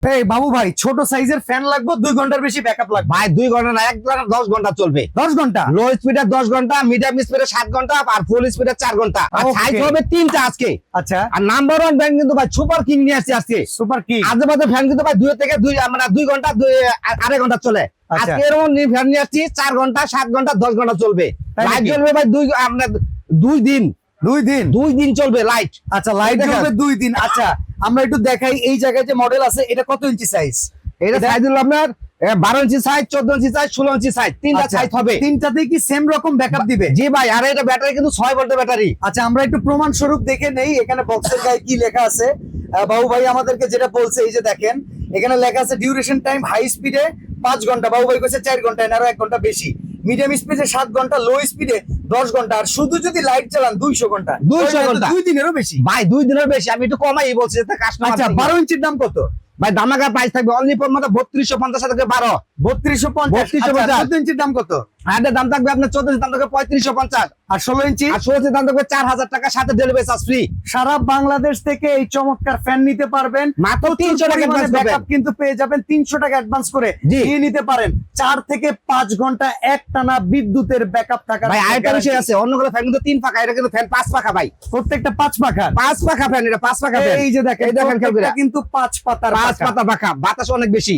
এই বাবু ভাই, ছোট সাইজের ফ্যান লাগবে, 2 ঘন্টার বেশি ব্যাকআপ লাগবে ভাই 2 ঘন্টা না, 10 ঘন্টা চলবে। 10 ঘন্টা লো স্পিডে 10 ঘন্টা, মিডিয়াম স্পিডে 7 ঘন্টা, আর ফুল স্পিডে 4 ঘন্টা। আর Okay. সাইজ হবে 3টা আজকে। আচ্ছা, আর নাম্বার 1 ব্র্যান্ড কিন্তু ভাই সুপার কিং নিয়ে আসছে আজকে। সুপার কি আজেবাজে ফ্যান কিন্তু ভাই 2 থেকে 2 আমরা 2 ঘন্টা 2.5 ঘন্টা চলে। আচ্ছা। আজকে এরকম ফ্যান নিয়ে আসছি 4 ঘন্টা 7 ঘন্টা 10 ঘন্টা চলবে। তাই লাইট নাকি? জ্বলবে ভাই 2 দিন 2 দিন 2 দিন চলবে লাইট। আচ্ছা, লাইট দেখেন। জ্বলবে 2 দিন। আচ্ছা, আমরা একটু দেখাই এই জায়গায় যে মডেল আছে, এটা কত ইঞ্চি সাইজ? এটা সাইজ হলো আপনার 12 ইঞ্চি সাইজ, 14 ইঞ্চি সাইজ, 16 ইঞ্চি সাইজ, 3টা আচ্ছা, সাইজ হবে। তিনটাতেই কি সেম রকম ব্যাকআপ দিবে? জি ভাই, আর এটা ব্যাটারি কিন্তু 6 ভোল্টের ব্যাটারি। আচ্ছা, আমরা একটু প্রমাণ স্বরূপ দেখে নেই এখানে বক্সের গায়ে কি লেখা আছে। বাবু ভাই আমাদেরকে যেটা বলছে, এই যে দেখেন এখানে লেখা আছে ডিউরেশন টাইম হাই স্পিডে 5 ঘন্টা, বাবু ভাই কইছে 4 ঘন্টা, এনারও 1 ঘন্টা বেশি। মিডিয়াম স্পিডে 7 ঘন্টা, লো স্পিডে 10 ঘন্টা, আর শুধু যদি লাইট চালান 200 ঘন্টা। 200 ঘন্টা। 2 দিনেরও বেশি। ভাই 2 দিনের বেশি, আমি একটু কমাই বলছি যাতে কাস্টমার। আচ্ছা, 12 ইঞ্চির দাম কত? ভাই দামাকা প্রাইস থাকবে অনলি ফর মাত্র 3250 থেকে 12। 3250। 3250। 14 ইঞ্চির দাম কত? আর এটার দাম থাকবে আপনার 14 ইঞ্চির দাম থাকবে 3550। আর 16 ইঞ্চি? আর 16 ইঞ্চির দাম থাকবে 4000 টাকা, সাথে ডেলিভারি চার্জ ফ্রি। সারা বাংলাদেশ থেকে এই চমৎকার ফ্যান নিতে পারবেন। মাত্র 300 টাকা অ্যাডভান্স ব্যাকআপ কিন্তু পেয়ে যাবেন, 300 টাকা অ্যাডভান্স করে জি। দিয়ে নিতে পারেন। 4 থেকে 5 ঘন্টা একটানা বিদ্যুতের ব্যাকআপ থাকার ভাই আরেকটা বিষয় আছে, অন্যগুলো ফ্যান কিন্তু 3 পাখা, এটা কিন্তু ফ্যান 5 পাখা ভাই। প্রত্যেকটা 5 পাখা। 5 পাখা ফ্যান, এটা 5 পাখা ফ্যান। এই যে দেখেন, এই দেখেন খেয়াল করে। প্রত্যেকটা কিন্তু 5 পাতার 5 পাখা। পাতা পাখা, বাতাস অনেক বেশি।